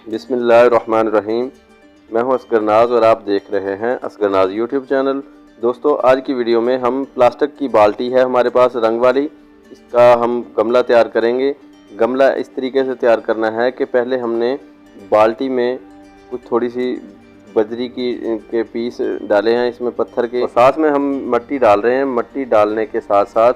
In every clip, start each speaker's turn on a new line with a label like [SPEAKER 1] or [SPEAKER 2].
[SPEAKER 1] बिस्मिल्लाहिर्रहमानिर्रहीम। मैं हूं असगर नाज और आप देख रहे हैं असगर नाज यूट्यूब चैनल। दोस्तों, आज की वीडियो में हम प्लास्टिक की बाल्टी है हमारे पास रंग वाली, इसका हम गमला तैयार करेंगे। गमला इस तरीके से तैयार करना है कि पहले हमने बाल्टी में कुछ थोड़ी सी बजरी के पीस डाले हैं इसमें पत्थर के, और साथ में हम मिट्टी डाल रहे हैं। मिट्टी डालने के साथ साथ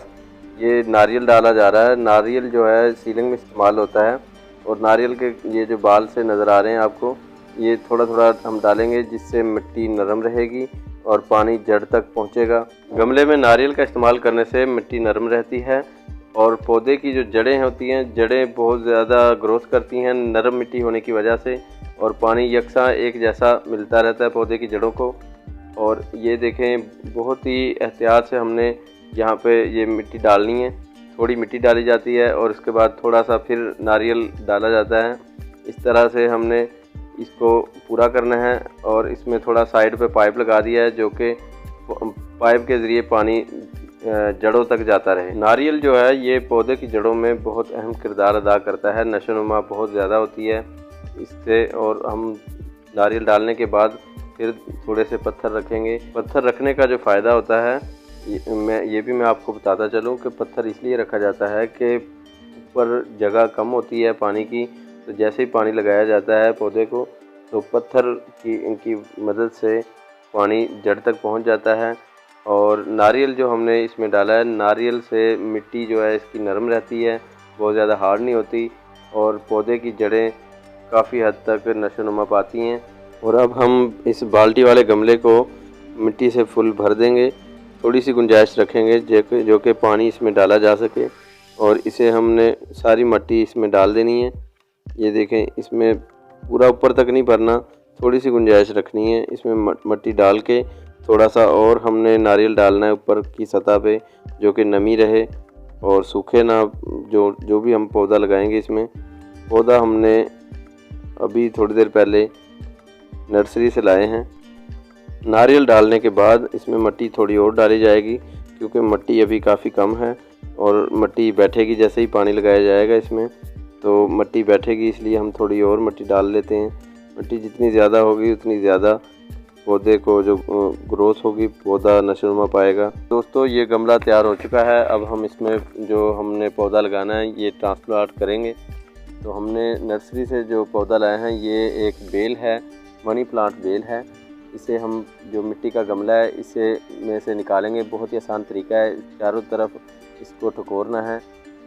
[SPEAKER 1] ये नारियल डाला जा रहा है। नारियल जो है सीलिंग में इस्तेमाल होता है, और नारियल के ये जो बाल से नज़र आ रहे हैं आपको, ये थोड़ा थोड़ा हम डालेंगे जिससे मिट्टी नरम रहेगी और पानी जड़ तक पहुंचेगा। गमले में नारियल का इस्तेमाल करने से मिट्टी नरम रहती है और पौधे की जो जड़ें होती हैं, जड़ें बहुत ज़्यादा ग्रोथ करती हैं नरम मिट्टी होने की वजह से, और पानी यकसा एक जैसा मिलता रहता है पौधे की जड़ों को। और ये देखें, बहुत ही एहतियात से हमने यहाँ पे ये मिट्टी डालनी है। थोड़ी मिट्टी डाली जाती है और उसके बाद थोड़ा सा फिर नारियल डाला जाता है। इस तरह से हमने इसको पूरा करना है, और इसमें थोड़ा साइड पे पाइप लगा दिया है जो कि पाइप के ज़रिए पानी जड़ों तक जाता रहे। नारियल जो है ये पौधे की जड़ों में बहुत अहम किरदार अदा करता है, नशोनुमा बहुत ज़्यादा होती है इससे। और हम नारियल डालने के बाद फिर थोड़े से पत्थर रखेंगे। पत्थर रखने का जो फ़ायदा होता है ये भी मैं आपको बताता चलूँ कि पत्थर इसलिए रखा जाता है कि ऊपर जगह कम होती है पानी की, तो जैसे ही पानी लगाया जाता है पौधे को, तो पत्थर की इनकी मदद से पानी जड़ तक पहुंच जाता है। और नारियल जो हमने इसमें डाला है, नारियल से मिट्टी जो है इसकी नरम रहती है, बहुत ज़्यादा हार्ड नहीं होती, और पौधे की जड़ें काफ़ी हद तक नशोनुमा पाती हैं। और अब हम इस बाल्टी वाले गमले को मिट्टी से फुल भर देंगे। थोड़ी सी गुंजाइश रखेंगे जो कि पानी इसमें डाला जा सके, और इसे हमने सारी मिट्टी इसमें डाल देनी है। ये देखें, इसमें पूरा ऊपर तक नहीं भरना, थोड़ी सी गुंजाइश रखनी है। इसमें मिट्टी डाल के थोड़ा सा और हमने नारियल डालना है ऊपर की सतह पे, जो कि नमी रहे और सूखे ना। जो भी हम पौधा लगाएंगे इसमें, पौधा हमने अभी थोड़ी देर पहले नर्सरी से लाए हैं। नारियल डालने के बाद इसमें मिट्टी थोड़ी और डाली जाएगी, क्योंकि मिट्टी अभी काफ़ी कम है और मिट्टी बैठेगी जैसे ही पानी लगाया जाएगा इसमें, तो मिट्टी बैठेगी, इसलिए हम थोड़ी और मिट्टी डाल लेते हैं। मिट्टी जितनी ज़्यादा होगी उतनी ज़्यादा पौधे को जो ग्रोथ होगी, पौधा नशोनुमा पाएगा। दोस्तों, ये गमला तैयार हो चुका है। अब हम इसमें जो हमने पौधा लगाना है ये ट्रांसप्लांट करेंगे। तो हमने नर्सरी से जो पौधा लाए हैं, ये एक बेल है, मनी प्लांट बेल है। इसे हम जो मिट्टी का गमला है इसे में से निकालेंगे। बहुत ही आसान तरीका है, चारों तरफ इसको ठकोरना है,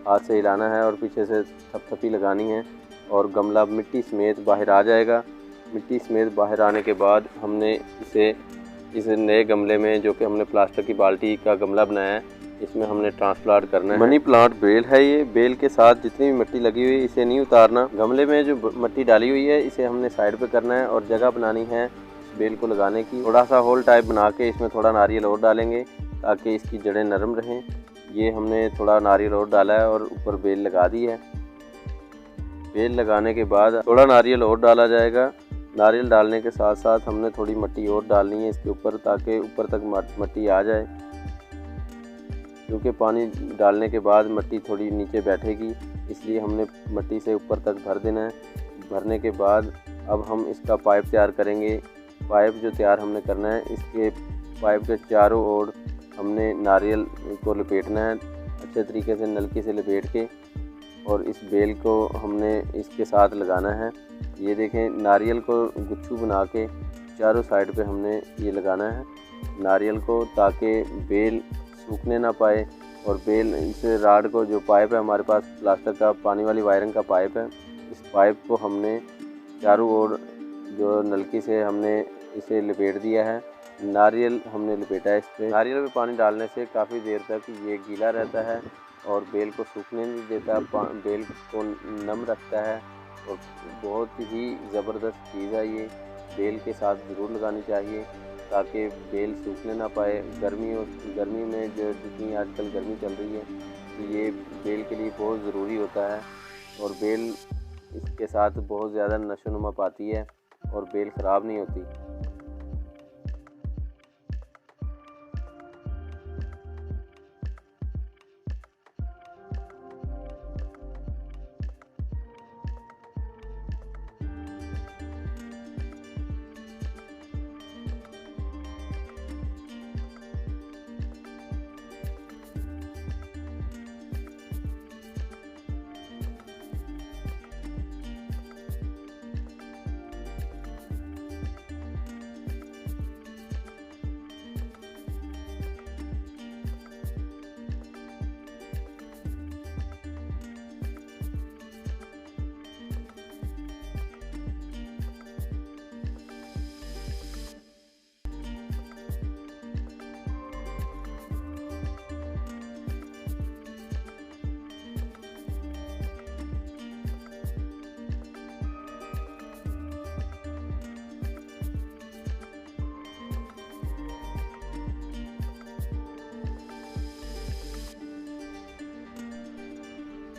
[SPEAKER 1] हाथ से हिलाना है और पीछे से थपथपी लगानी है, और गमला मिट्टी समेत बाहर आ जाएगा। मिट्टी समेत बाहर आने के बाद हमने इस नए गमले में, जो कि हमने प्लास्टिक की बाल्टी का गमला बनाया है, इसमें हमने ट्रांसप्लांट करना है। मनी प्लांट बेल है ये। बेल के साथ जितनी भी मिट्टी लगी हुई है इसे नहीं उतारना। गमले में जो मिट्टी डाली हुई है इसे हमने साइड पे करना है, और जगह बनानी है बेल को लगाने की। थोड़ा सा होल टाइप बना के इसमें थोड़ा नारियल और डालेंगे ताकि इसकी जड़ें नरम रहें। ये हमने थोड़ा नारियल और डाला है और ऊपर बेल लगा दी है। बेल लगाने के बाद थोड़ा नारियल और डाला जाएगा। नारियल डालने के साथ साथ हमने थोड़ी मिट्टी और डालनी है इसके ऊपर, ताकि ऊपर तक मिट्टी आ जाए, क्योंकि पानी डालने के बाद मिट्टी थोड़ी नीचे बैठेगी, इसलिए हमने मिट्टी से ऊपर तक भर देना है। भरने के बाद अब हम इसका पाइप तैयार करेंगे। पाइप जो तैयार हमने करना है, इसके पाइप के चारों ओर हमने नारियल को लपेटना है अच्छे तरीके से, नलकी से लपेट के, और इस बेल को हमने इसके साथ लगाना है। ये देखें, नारियल को गुच्छू बना के चारों साइड पे हमने ये लगाना है नारियल को, ताकि बेल सूखने ना पाए। और बेल इस राड को, जो पाइप है हमारे पास प्लास्टिक का पानी वाली वायरिंग का पाइप है, इस पाइप को हमने चारों ओर जो नलकी से हमने इसे लपेट दिया है। नारियल हमने लपेटा है इस पर। नारियल में पानी डालने से काफ़ी देर तक ये गीला रहता है और बेल को सूखने नहीं देता, बेल को नम रखता है, और बहुत ही ज़बरदस्त चीज़ है ये। बेल के साथ ज़रूर लगानी चाहिए ताकि बेल सूखने ना पाए। गर्मी में जो जितनी आजकल गर्मी चल रही है, तो ये बेल के लिए बहुत ज़रूरी होता है, और बेल इसके साथ बहुत ज़्यादा नशोनुमा पाती है और बेल ख़राब नहीं होती।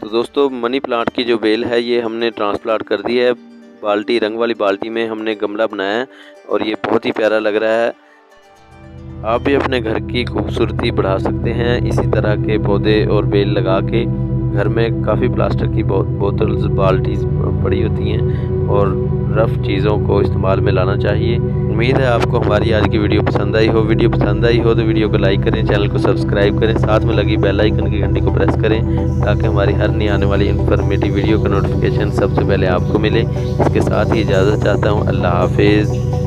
[SPEAKER 1] तो दोस्तों मनी प्लांट की जो बेल है ये हमने ट्रांसप्लांट कर दी है। बाल्टी, रंग वाली बाल्टी में हमने गमला बनाया है और ये बहुत ही प्यारा लग रहा है। आप भी अपने घर की खूबसूरती बढ़ा सकते हैं इसी तरह के पौधे और बेल लगा के। घर में काफ़ी प्लास्टिक की बोतल्स, बाल्टी पड़ी होती हैं और रफ़ चीज़ों को इस्तेमाल में लाना चाहिए। उम्मीद है आपको हमारी आज की वीडियो पसंद आई हो। वीडियो पसंद आई हो तो वीडियो को लाइक करें, चैनल को सब्सक्राइब करें, साथ में लगी बेल आइकन की घंटी को प्रेस करें ताकि हमारी हर नई आने वाली इन्फॉर्मेटिव वीडियो का नोटिफिकेशन सबसे पहले आपको मिले। इसके साथ ही इजाज़त चाहता हूँ। अल्लाह हाफिज़।